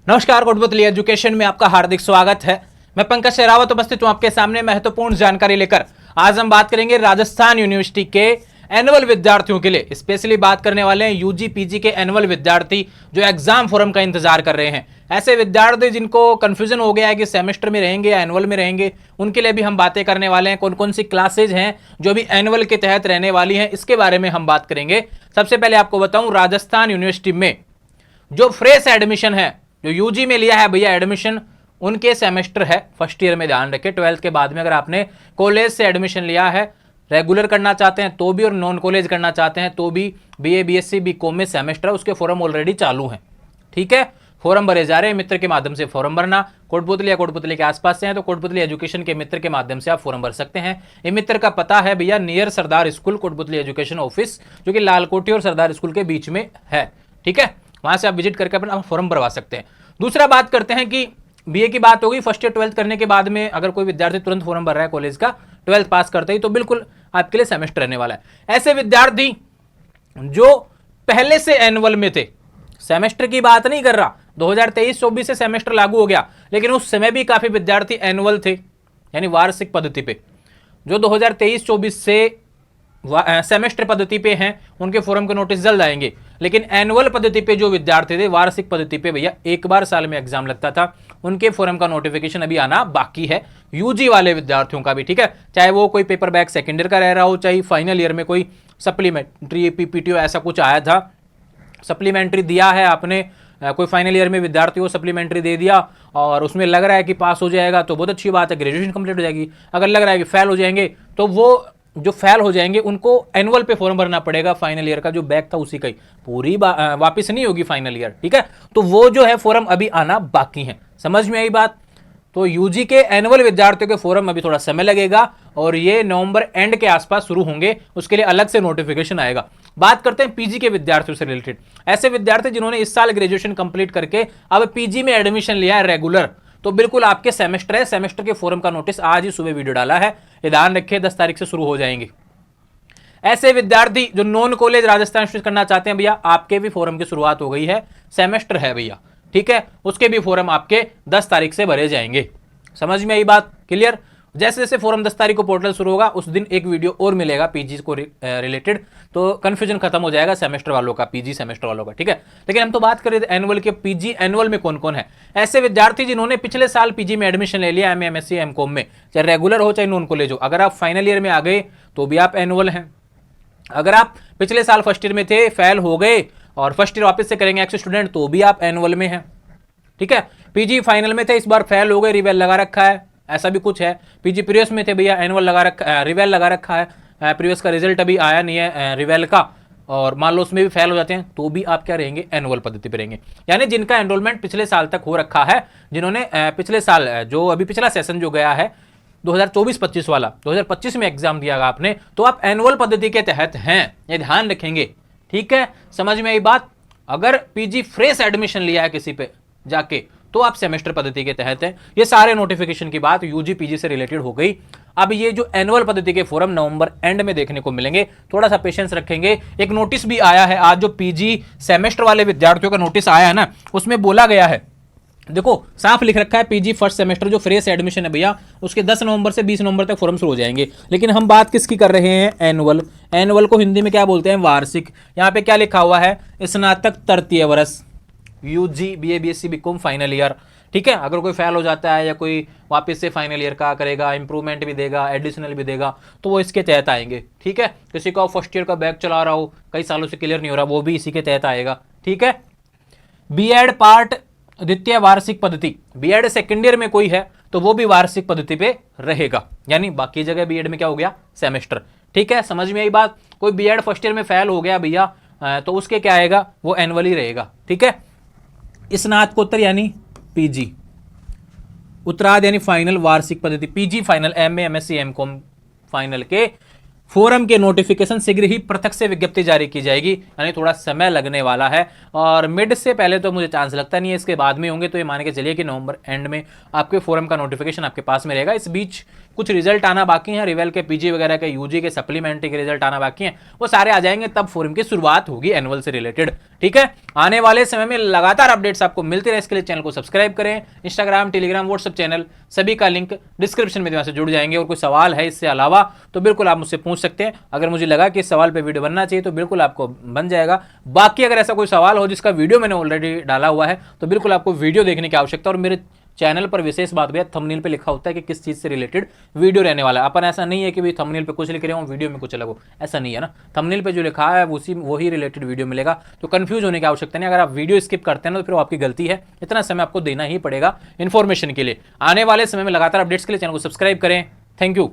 नमस्कार, कोटपुतली एजुकेशन में आपका हार्दिक स्वागत है। मैं पंकज शेरावत उपस्थित हूं आपके सामने महत्वपूर्ण जानकारी लेकर। आज हम बात करेंगे राजस्थान यूनिवर्सिटी के एनुअल विद्यार्थियों के लिए। स्पेशली बात करने वाले हैं यूजी पीजी के एनुअल विद्यार्थी जो एग्जाम फोरम का इंतजार कर रहे हैं। ऐसे विद्यार्थी जिनको कंफ्यूजन हो गया है कि सेमेस्टर में रहेंगे या एनुअल में रहेंगे, उनके लिए भी हम बातें करने वाले हैं। कौन कौन सी क्लासेज हैं जो भी एनुअल के तहत रहने वाली हैं, इसके बारे में हम बात करेंगे। सबसे पहले आपको बताऊं, राजस्थान यूनिवर्सिटी में जो फ्रेश एडमिशन है, जो यूजी में लिया है भैया एडमिशन, उनके सेमेस्टर है फर्स्ट ईयर में। ध्यान रखें, 12th के बाद में अगर आपने कॉलेज से एडमिशन लिया है, रेगुलर करना चाहते हैं तो भी और नॉन कॉलेज करना चाहते हैं तो भी, बीए बीएससी बीकॉम में सेमेस्टर है, उसके फॉर्म ऑलरेडी चालू हैं। ठीक है, फॉर्म भरे जा रहे हैं। मित्र के माध्यम से फॉर्म भरना, कोटपुतली या कोटपुतली के आसपास से हैं तो कोटपुतली एजुकेशन के मित्र के माध्यम से आप फॉर्म भर सकते हैं। ये मित्र का पता है भैया नियर सरदार स्कूल, कोटपुतली एजुकेशन ऑफिस, जो कि लालकोटी और सरदार स्कूल के बीच में है। ठीक है, वहां से आप विजिट करके अपना फॉर्म भरवा सकते हैं। दूसरा बात करते हैं कि बीए की बात होगी, फर्स्ट ईयर 12th करने के बाद में अगर कोई विद्यार्थी तुरंत फॉर्म भर रहा है कॉलेज का 12th पास करते ही, तो बिल्कुल आपके लिए सेमेस्टर रहने वाला है। ऐसे विद्यार्थी जो पहले से एनुअल में थे, सेमेस्टर की बात नहीं कर रहा, 2023-24 से सेमेस्टर लागू हो गया, लेकिन उस समय भी काफी विद्यार्थी एनुअल थे, यानी वार्षिक पद्धति पे। जो 2023-24 से सेमेस्टर पद्धति पे हैं, उनके फॉर्म के नोटिस जल्द आएंगे। लेकिन एनुअल पद्धति पे जो विद्यार्थी थे, वार्षिक पद्धति पे भैया एक बार साल में एग्जाम लगता था, उनके फॉर्म का नोटिफिकेशन अभी आना बाकी है। यूजी वाले विद्यार्थियों का भी, ठीक है, चाहे वो कोई पेपर बैक सेकेंड ईयर का रह रहा हो, चाहे फाइनल ईयर में कोई सप्लीमेंट्री पीपीटीओ ऐसा कुछ आया था, सप्लीमेंट्री दिया है आपने, कोई फाइनल ईयर में विद्यार्थी को सप्लीमेंट्री दे दिया और उसमें लग रहा है कि पास हो जाएगा तो बहुत अच्छी बात है, ग्रेजुएशन कंप्लीट हो जाएगी। अगर लग रहा है कि फेल हो जाएंगे तो वो जो फेल हो जाएंगे उनको एनुअल पे फॉर्म भरना पड़ेगा। फाइनल ईयर का जो बैक था उसी का ही पूरी वापस नहीं होगी फाइनल ईयर। ठीक है, तो वो जो है फॉर्म अभी आना बाकी है। समझ में आई बात? तो यूजी के एनुअल विद्यार्थियों के फॉर्म अभी थोड़ा समय लगेगा और ये नवंबर एंड के आसपास शुरू होंगे, उसके लिए अलग से नोटिफिकेशन आएगा। बात करते हैं पीजी के विद्यार्थियों से रिलेटेड। ऐसे विद्यार्थी जिन्होंने इस साल ग्रेजुएशन कंप्लीट करके अब पीजी में एडमिशन लिया है रेगुलर, तो बिल्कुल आपके सेमेस्टर है, सेमेस्टर के फॉर्म का नोटिस आज ही सुबह वीडियो डाला है, ये ध्यान रखिए 10 तारीख से शुरू हो जाएंगे। ऐसे विद्यार्थी जो नॉन कॉलेज राजस्थान स्विच करना चाहते हैं भैया, आपके भी फॉर्म की शुरुआत हो गई है, सेमेस्टर है भैया, ठीक है, उसके भी फॉर्म आपके 10 तारीख से भरे जाएंगे। समझ में आई बात? क्लियर? जैसे जैसे फॉर्म 10 तारीख को पोर्टल शुरू होगा उस दिन एक वीडियो और मिलेगा पीजी को रिलेटेड, तो कंफ्यूजन खत्म हो जाएगा सेमेस्टर वालों का, पीजी सेमेस्टर वालों का। ठीक है, लेकिन हम तो बात कर रहे थे एनुअल के। पीजी एनुअल में कौन कौन है? ऐसे विद्यार्थी जिन्होंने पिछले साल पीजी में एडमिशन ले लिया, एमए एमएससी एमकॉम में, चाहे रेगुलर हो चाहे नॉन कॉलेज हो। अगर आप फाइनल ईयर में आ गए तो भी आप एनुअल हैं। अगर आप पिछले साल फर्स्ट ईयर में थे, फेल हो गए और फर्स्ट ईयर वापस से करेंगे एक्स स्टूडेंट, तो भी आप एनुअल में हैं। ठीक है, पीजी फाइनल में थे, इस बार फेल हो गए, रिवेल लगा रखा है, ऐसा भी कुछ है। पीजी प्रीवियस में थे भैया, एनुअल लगा रखा, रिवेल लगा रखा है, प्रीवियस का रिजल्ट अभी आया नहीं है रिवेल का, और मान लो उसमें भी फेल हो जाते हैं तो भी आप क्या रहेंगे? एनुअल पद्धति पे रहेंगे। यानी जिनका एनरोलमेंट पिछले साल तक हो रखा है, जिन्होंने पिछले साल जो अभी पिछला सेशन जो गया है 2024-25 वाला, 2025 में एग्जाम दिया आपने, तो आप एनुअल पद्धति के तहत हैं, ये ध्यान रखेंगे। ठीक है, समझ में आई बात? अगर पीजी फ्रेश एडमिशन लिया है किसी पे जाके, तो आप सेमेस्टर पद्धति के तहत हैं। ये सारे नोटिफिकेशन की बात यूजी पीजी से रिलेटेड हो गई। अब ये जो एनुअल पद्धति के फॉर्म नवंबर एंड में देखने को मिलेंगे, थोड़ा सा पेशेंस रखेंगे। एक नोटिस भी आया है आज, जो पीजी सेमेस्टर वाले विद्यार्थियों का नोटिस आया है ना, उसमें बोला गया है, देखो साफ लिख रखा है, पीजी फर्स्ट सेमेस्टर जो फ्रेश एडमिशन है भैया, उसके 10 नवंबर से 20 नवंबर तक फॉर्म शुरू हो जाएंगे। लेकिन हम बात किसकी कर रहे हैं? एनुअल। एनुअल को हिंदी में क्या बोलते हैं? वार्षिक। यहाँ पे क्या लिखा हुआ है? स्नातक तृतीय वर्ष, UG BA BSc BCom final year. ठीक है, अगर कोई फेल हो जाता है या कोई वापस से फाइनल ईयर का करेगा, इंप्रूवमेंट भी देगा, एडिशनल भी देगा, तो वो इसके तहत आएंगे। ठीक है, किसी का फर्स्ट ईयर का बैक चला रहा हो, कई सालों से क्लियर नहीं हो रहा, वो भी इसी के तहत आएगा। ठीक है, बीएड पार्ट द्वितीय वार्षिक पद्धति, बीएड सेकेंड ईयर में कोई है तो वो भी वार्षिक पद्धति पे रहेगा, यानी बाकी जगह बीएड में क्या हो गया? सेमेस्टर। ठीक है, समझ में आई बात? कोई बीएड फर्स्ट ईयर में फेल हो गया भैया, तो उसके क्या आएगा? वो एनुअल ही रहेगा। ठीक है, स्नातकोत्तर यानी पीजी, उत्तरार्ध यानी फाइनल वार्षिक पद्धति, PG final, MA MSc MCom final के फोरम के नोटिफिकेशन शीघ्र ही पृथक से विज्ञप्ति जारी की जाएगी, यानी थोड़ा समय लगने वाला है। और मिड से पहले तो मुझे चांस लगता नहीं है, इसके बाद में होंगे, तो ये मान के चलिए कि नवंबर एंड में आपके फोरम का नोटिफिकेशन आपके पास में रहेगा। इस बीच कुछ रिजल्ट आना बाकी है, रिवेल के पीजी वगैरह के, यूजी के सप्लीमेंट्री के रिजल्ट आना बाकी है, वो सारे आ जाएंगे, तब फोरम की शुरुआत होगी एनुअल से रिलेटेड। ठीक है, आने वाले समय में लगातार अपडेट्स आपको मिलती रहे, इसके लिए चैनल को सब्सक्राइब करें। इंस्टाग्राम, टेलीग्राम, व्हाट्सएप चैनल सभी का लिंक डिस्क्रिप्शन में से जुड़ जाएंगे। और कोई सवाल है इससे अलावा तो बिल्कुल आप मुझसे पूछ सकते हैं। अगर मुझे लगा कि इस सवाल पे वीडियो बनना चाहिए तो बिल्कुल आपको बन जाएगा। बाकी अगर ऐसा कोई सवाल हो जिसका वीडियो मैंने ऑलरेडी डाला हुआ है तो बिल्कुल आपको वीडियो देखने की आवश्यकता है। और मेरे चैनल पर विशेष बात भैया, थंबनेल पे लिखा होता है कि किस चीज से रिलेटेड वीडियो रहने वाला है। अपन ऐसा नहीं है कि भाई थंबनेल पे कुछ लिख रहे हो वीडियो में कुछ अलग हो, ऐसा नहीं है ना। थंबनेल पे जो लिखा है वही रिलेटेड वीडियो मिलेगा, तो कंफ्यूज होने की आवश्यकता नहीं। अगर आप वीडियो स्किप करते हैं ना तो फिर वो आपकी गलती है, इतना समय आपको देना ही पड़ेगा इन्फॉर्मेशन के लिए। आने वाले समय में लगातार अपडेट्स के लिए चैनल को सब्सक्राइब करें। Thank you.